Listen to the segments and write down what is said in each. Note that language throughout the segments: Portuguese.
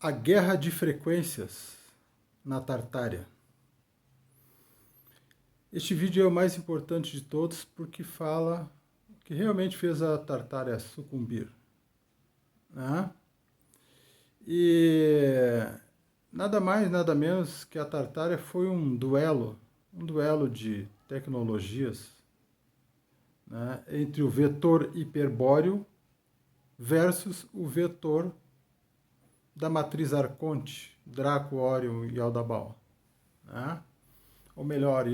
A guerra de frequências na Tartária. Este vídeo é o mais importante de todos porque fala o que realmente fez a Tartária sucumbir, né? E nada mais, nada menos que a Tartária foi um duelo de tecnologias, né, entre o vetor hiperbóreo versus o vetor da matriz Arconte, Draco, Órion e Aldabaoth, né? Ou melhor,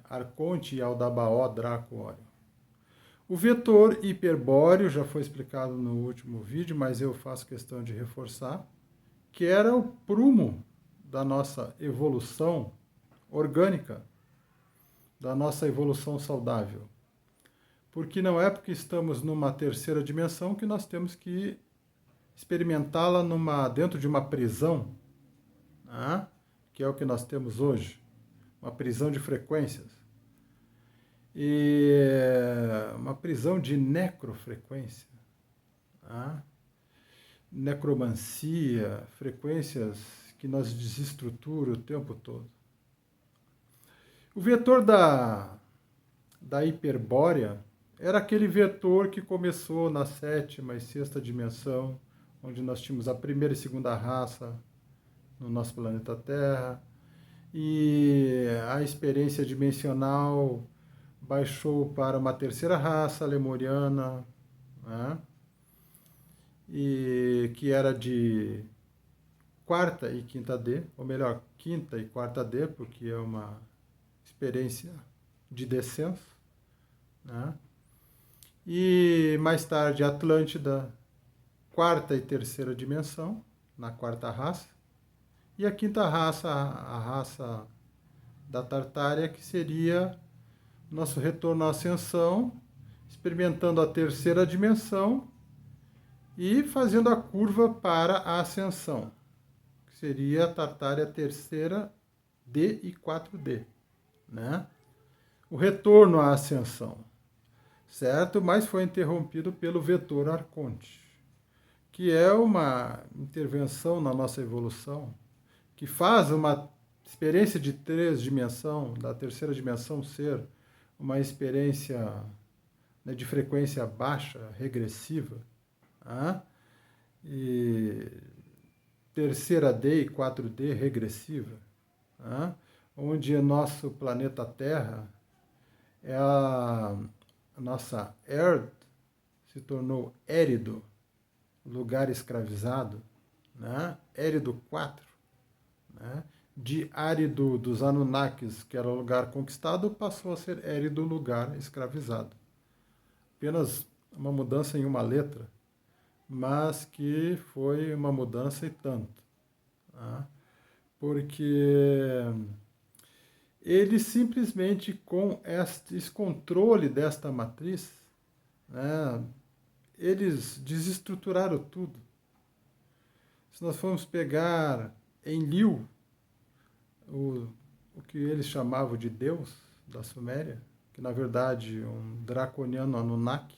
Arconte e Aldabaoth, Draco, Órion. O vetor hiperbóreo já foi explicado no último vídeo, mas eu faço questão de reforçar, que era o prumo da nossa evolução orgânica, da nossa evolução saudável. Porque não é porque estamos numa terceira dimensão que nós temos que experimentá-la dentro de uma prisão, né? Que é o que nós temos hoje, uma prisão de frequências. E uma prisão de necrofrequência, né? Necromancia, frequências que nos desestruturam o tempo todo. O vetor da hiperbórea era aquele vetor que começou na sétima e sexta dimensão, onde nós tínhamos a primeira e segunda raça no nosso planeta Terra, e a experiência dimensional baixou para uma terceira raça lemuriana, né? E que era de quarta e quinta D, ou melhor, quinta e quarta D, porque é uma experiência de descenso, né? E mais tarde Atlântida, quarta e terceira dimensão, na quarta raça, e a quinta raça, a raça da Tartária, que seria nosso retorno à ascensão, experimentando a terceira dimensão e fazendo a curva para a ascensão, que seria a Tartária terceira D e 4D, né? O retorno à ascensão, certo? Mas foi interrompido pelo vetor Arconte, que é uma intervenção na nossa evolução, que faz uma experiência de três dimensões, da terceira dimensão ser uma experiência, né, de frequência baixa, regressiva, tá? E terceira D e 4D regressiva, tá? Onde o nosso planeta Terra, a nossa Earth se tornou Érido, lugar escravizado, né? Érido 4, né? De árido dos Anunnakis, que era o lugar conquistado, passou a ser Érido, lugar escravizado. Apenas uma mudança em uma letra, mas que foi uma mudança e tanto, tá? Porque eles simplesmente, com esse controle desta matriz, né, eles desestruturaram tudo. Se nós formos pegar Enlil, o que eles chamavam de Deus da Suméria, que na verdade é um draconiano Anunnaki,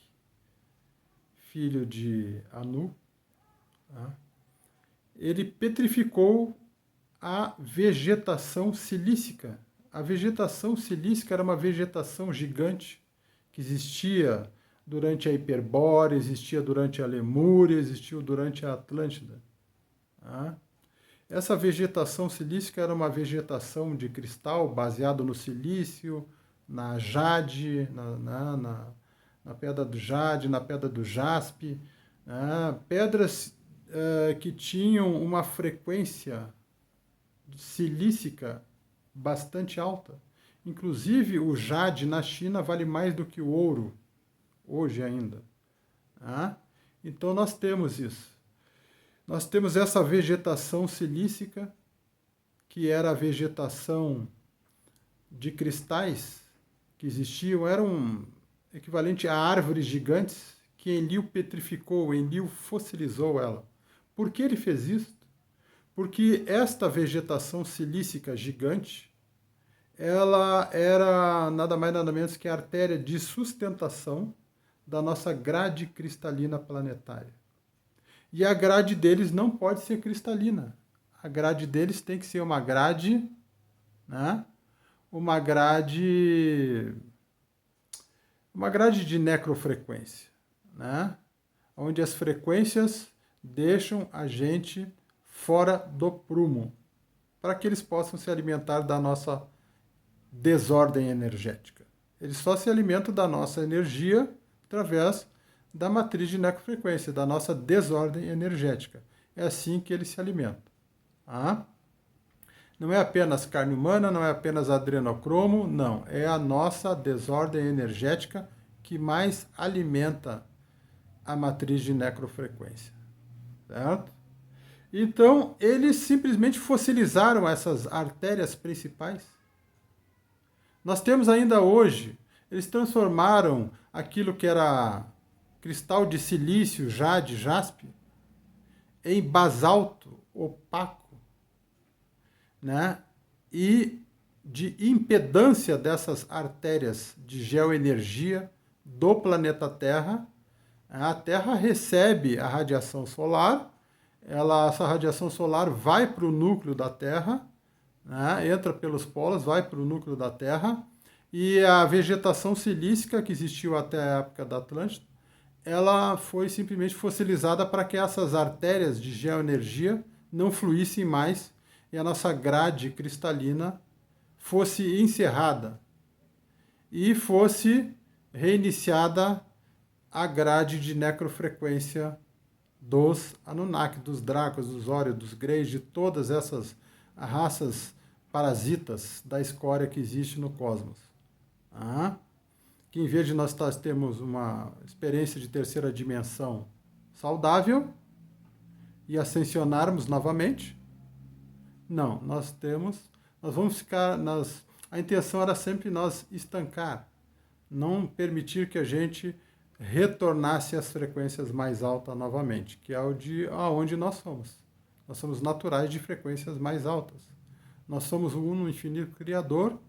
filho de Anu, tá? Ele petrificou a vegetação silícica. A vegetação silícica era uma vegetação gigante que existia durante a Hiperbórea, existia durante a Lemúria, existiu durante a Atlântida, tá? Essa vegetação silícica era uma vegetação de cristal baseado no silício, na jade, na pedra do jade, na pedra do jaspe, né? Pedras que tinham uma frequência silícica bastante alta. Inclusive, o jade na China vale mais do que o ouro, hoje ainda, tá? Então, nós temos isso. Nós temos essa vegetação silícica, que era a vegetação de cristais que existiam, era um equivalente a árvores gigantes que Enlil petrificou, Enlil fossilizou ela. Por que ele fez isso? Porque esta vegetação silícica gigante, ela era nada mais nada menos que a artéria de sustentação da nossa grade cristalina planetária. E a grade deles não pode ser cristalina. A grade deles tem que ser uma grade, né? Uma grade de necrofrequência, né? Onde as frequências deixam a gente fora do prumo, para que eles possam se alimentar da nossa desordem energética. Eles só se alimentam da nossa energia através da matriz de necrofrequência, da nossa desordem energética. É assim que eles se alimentam. Tá? Não é apenas carne humana, não é apenas adrenocromo, não. É a nossa desordem energética que mais alimenta a matriz de necrofrequência. Certo? Então, eles simplesmente fossilizaram essas artérias principais. Nós temos ainda hoje, eles transformaram aquilo que era cristal de silício, jade, jaspe, em basalto opaco, né? E de impedância dessas artérias de geoenergia do planeta Terra, a Terra recebe a radiação solar, essa radiação solar vai para o núcleo da Terra, né? Entra pelos polos, vai para o núcleo da Terra, e a vegetação silícica que existiu até a época da Atlântida, ela foi simplesmente fossilizada para que essas artérias de geoenergia não fluíssem mais e a nossa grade cristalina fosse encerrada e fosse reiniciada a grade de necrofrequência dos Anunnaki, dos Dracos, dos Órios, dos Greys, de todas essas raças parasitas da escória que existe no cosmos. Que em vez de nós termos uma experiência de terceira dimensão saudável e ascensionarmos novamente, não, nós vamos ficar, a intenção era sempre nós estancar, não permitir que a gente retornasse às frequências mais altas novamente, que é aonde nós somos. Nós somos naturais de frequências mais altas. Nós somos o Uno Infinito Criador,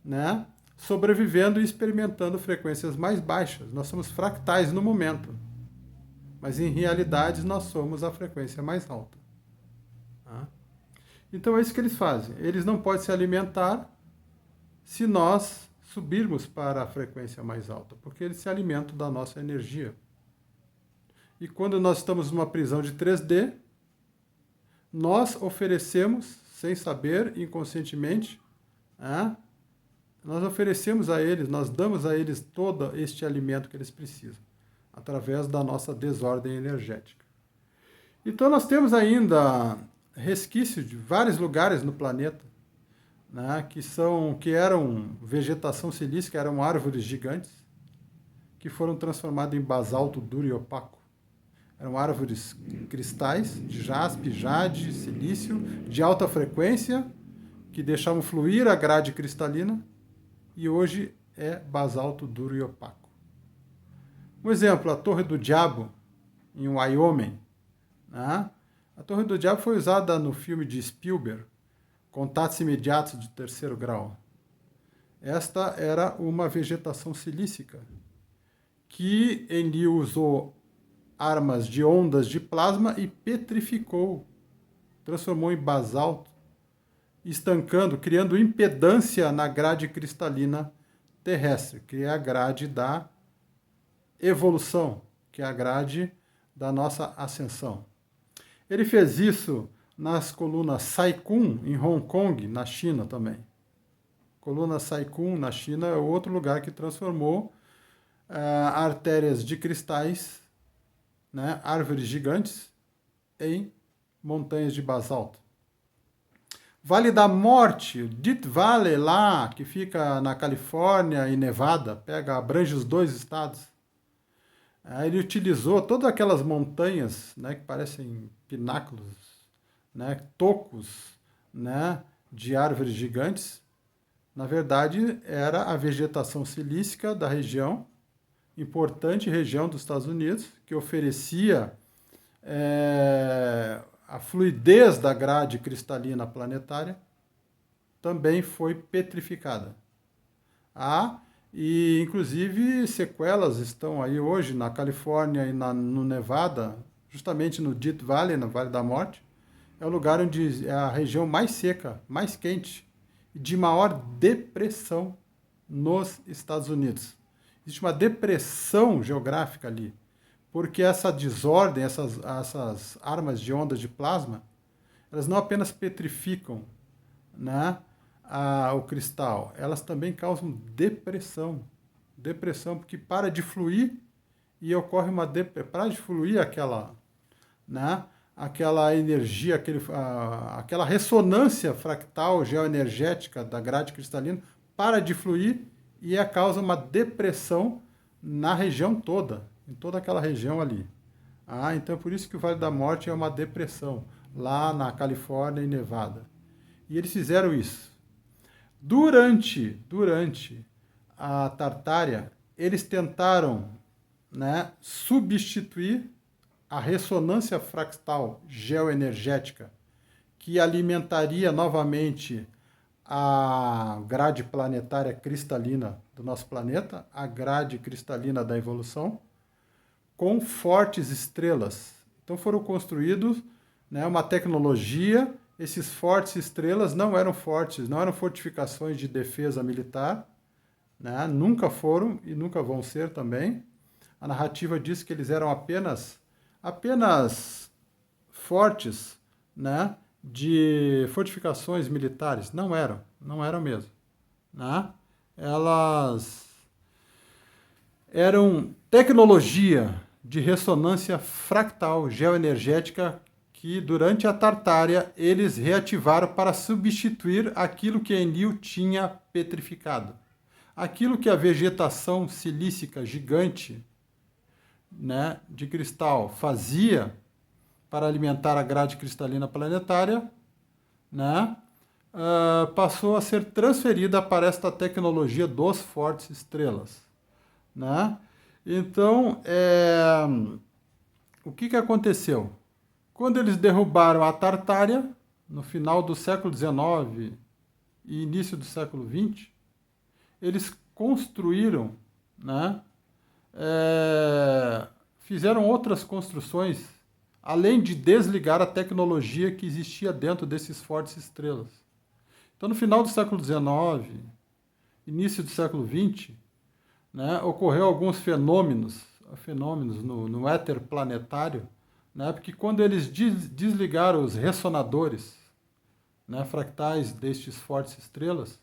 né? Sobrevivendo e experimentando frequências mais baixas. Nós somos fractais no momento, mas em realidade nós somos a frequência mais alta. Tá? Então é isso que eles fazem. Eles não podem se alimentar se nós subirmos para a frequência mais alta, porque eles se alimentam da nossa energia. E quando nós estamos numa prisão de 3D, nós oferecemos, sem saber, inconscientemente, nós oferecemos a eles, nós damos a eles todo este alimento que eles precisam, através da nossa desordem energética. Então nós temos ainda resquícios de vários lugares no planeta, né, que eram vegetação silícica, eram árvores gigantes, que foram transformadas em basalto duro e opaco. Eram árvores cristais de jaspe, jade, silício, de alta frequência, que deixavam fluir a grade cristalina, e hoje é basalto duro e opaco. Um exemplo, a Torre do Diabo, em Wyoming. Né? A Torre do Diabo foi usada no filme de Spielberg, Contatos Imediatos de Terceiro Grau. Esta era uma vegetação silícica, que ele usou armas de ondas de plasma e petrificou, transformou em basalto, estancando, criando impedância na grade cristalina terrestre, que é a grade da evolução, que é a grade da nossa ascensão. Ele fez isso nas colunas Sai-Kung, em Hong Kong, na China também. Coluna Sai-Kung, na China, é outro lugar que transformou artérias de cristais, né, árvores gigantes, em montanhas de basalto. Vale da Morte, Death Valley lá, que fica na Califórnia e Nevada, abrange os dois estados. Ele utilizou todas aquelas montanhas, né, que parecem pináculos, né, tocos, né, de árvores gigantes. Na verdade, era a vegetação silícica da região, importante região dos Estados Unidos, que oferecia a fluidez da grade cristalina planetária, também foi petrificada. E inclusive sequelas estão aí hoje na Califórnia e no Nevada, justamente no Death Valley, no Vale da Morte. É o lugar onde é a região mais seca, mais quente e de maior depressão nos Estados Unidos. Existe uma depressão geográfica ali, porque essa desordem, essas armas de ondas de plasma, elas não apenas petrificam, né, o cristal, elas também causam depressão. Depressão, porque para de fluir e ocorre uma para de fluir aquela, né, aquela energia, aquela ressonância fractal geoenergética da grade cristalina para de fluir e causa uma depressão na região toda, em toda aquela região ali. Então por isso que o Vale da Morte é uma depressão, lá na Califórnia e Nevada. E eles fizeram isso. Durante a Tartária, eles tentaram, né, substituir a ressonância fractal geoenergética que alimentaria novamente a grade planetária cristalina do nosso planeta, a grade cristalina da evolução, com fortes estrelas. Então foram construídos, né, uma tecnologia. Esses fortes estrelas não eram fortes, não eram fortificações de defesa militar, né, nunca foram e nunca vão ser também. A narrativa diz que eles eram apenas fortes, né, de fortificações militares. Não eram mesmo, né? Elas eram tecnologia de ressonância fractal geoenergética que durante a Tartária eles reativaram para substituir aquilo que Enlil tinha petrificado. Aquilo que a vegetação silícica gigante, né, de cristal fazia para alimentar a grade cristalina planetária, né, passou a ser transferida para esta tecnologia dos fortes estrelas, né? Então, o que aconteceu? Quando eles derrubaram a Tartária, no final do século XIX e início do século XX, eles construíram, né, fizeram outras construções, além de desligar a tecnologia que existia dentro desses fortes estrelas. Então, no final do século XIX, início do século XX, né, ocorreu alguns fenômenos no éter planetário, né, porque quando eles desligaram os ressonadores, né, fractais destes fortes estrelas,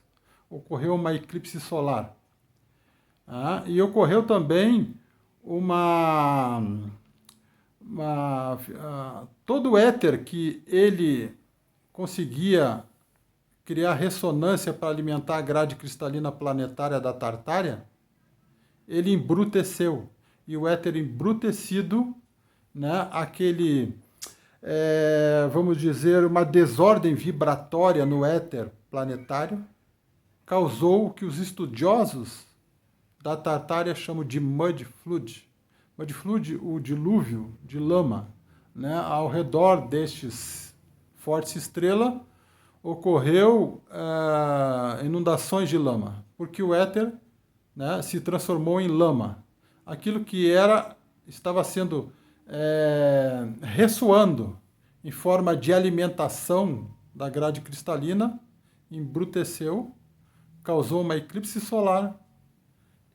ocorreu uma eclipse solar. E ocorreu também todo o éter que ele conseguia criar ressonância para alimentar a grade cristalina planetária da Tartária, ele embruteceu. E o éter embrutecido, né, vamos dizer, uma desordem vibratória no éter planetário, causou o que os estudiosos da Tartária chamam de Mud Flood. Mud Flood, o dilúvio de lama, né, ao redor destes fortes estrelas, ocorreu inundações de lama, porque o éter, né, se transformou em lama. Aquilo que estava sendo ressoando em forma de alimentação da grade cristalina, embruteceu, causou uma eclipse solar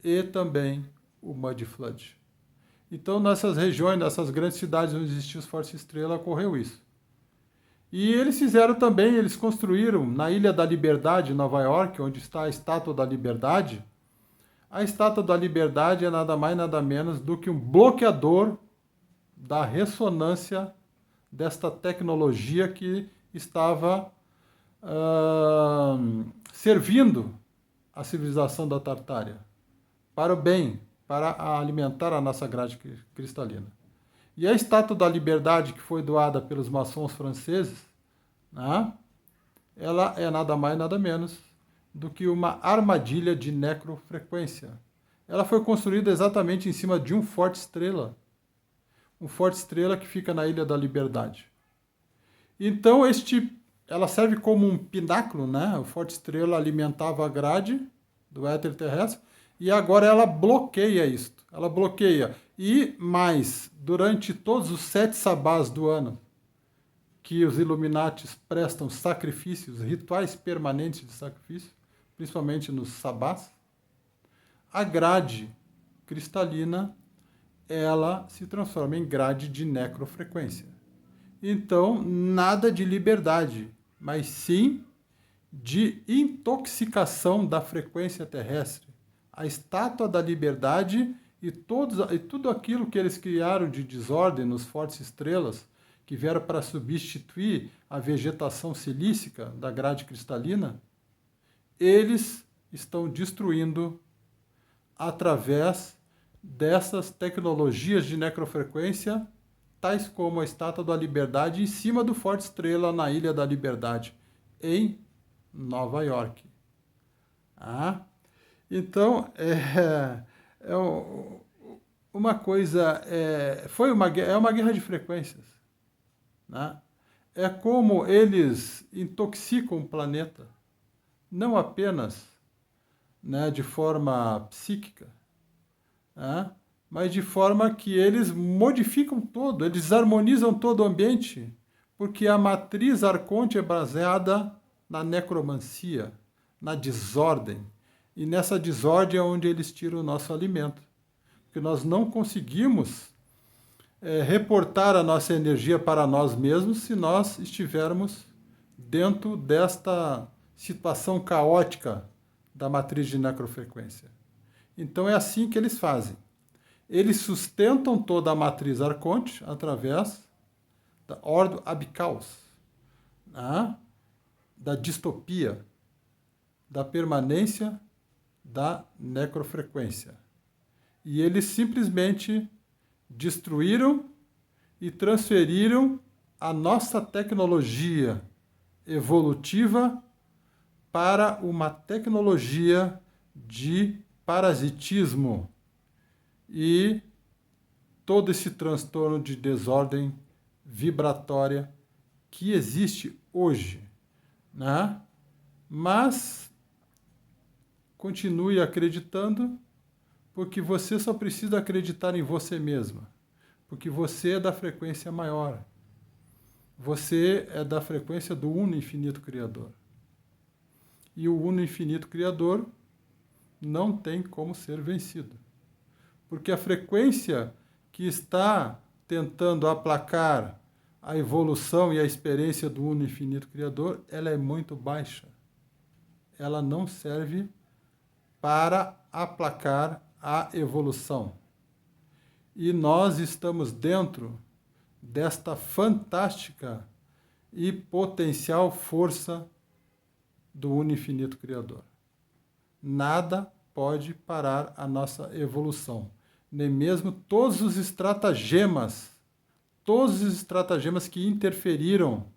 e também o Mud Flood. Então, nessas regiões, nessas grandes cidades onde existiam os fortes estrelas, ocorreu isso. E eles fizeram também, eles construíram na Ilha da Liberdade, em Nova York, onde está a Estátua da Liberdade. A Estátua da Liberdade é nada mais, nada menos do que um bloqueador da ressonância desta tecnologia que estava servindo a civilização da Tartária para o bem, para alimentar a nossa grade cristalina. E a Estátua da Liberdade, que foi doada pelos maçons franceses, né, ela é nada mais, nada menos do que uma armadilha de necrofrequência. Ela foi construída exatamente em cima de um forte estrela. Um forte estrela que fica na Ilha da Liberdade. Então, ela serve como um pináculo, né? O forte estrela alimentava a grade do éter terrestre, e agora ela bloqueia isto. Ela bloqueia. E mais, durante todos os 7 sabás do ano, que os Illuminatis prestam sacrifícios, rituais permanentes de sacrifício, principalmente nos sabás, a grade cristalina, ela se transforma em grade de necrofrequência. Então, nada de liberdade, mas sim de intoxicação da frequência terrestre. A estátua da liberdade e tudo aquilo que eles criaram de desordem nos fortes estrelas, que vieram para substituir a vegetação silícica da grade cristalina, eles estão destruindo através dessas tecnologias de necrofrequência, tais como a Estátua da Liberdade em cima do Forte Estrela na Ilha da Liberdade, em Nova York. Então, uma coisa, é uma guerra de frequências. Né? É como eles intoxicam o planeta, não apenas, né, de forma psíquica, né, mas de forma que eles modificam todo, eles harmonizam todo o ambiente, porque a matriz arconte é baseada na necromancia, na desordem, e nessa desordem é onde eles tiram o nosso alimento, porque nós não conseguimos reportar a nossa energia para nós mesmos se nós estivermos dentro desta situação caótica da matriz de necrofrequência. Então é assim que eles fazem. Eles sustentam toda a matriz arconte através da ordo abicaus, né? Da distopia, da permanência da necrofrequência. E eles simplesmente destruíram e transferiram a nossa tecnologia evolutiva para uma tecnologia de parasitismo e todo esse transtorno de desordem vibratória que existe hoje, né? Mas continue acreditando, porque você só precisa acreditar em você mesma, porque você é da frequência maior. Você é da frequência do Uno Infinito Criador. E o Uno Infinito Criador não tem como ser vencido. Porque a frequência que está tentando aplacar a evolução e a experiência do Uno Infinito Criador, ela é muito baixa. Ela não serve para aplacar a evolução. E nós estamos dentro desta fantástica e potencial força do Uno Infinito Criador. Nada pode parar a nossa evolução, nem mesmo todos os estratagemas que interferiram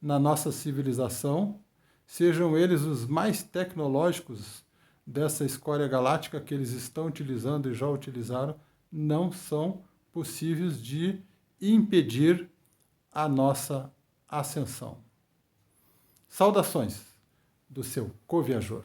na nossa civilização, sejam eles os mais tecnológicos dessa escória galáctica que eles estão utilizando e já utilizaram, não são possíveis de impedir a nossa ascensão. Saudações do seu coviajor.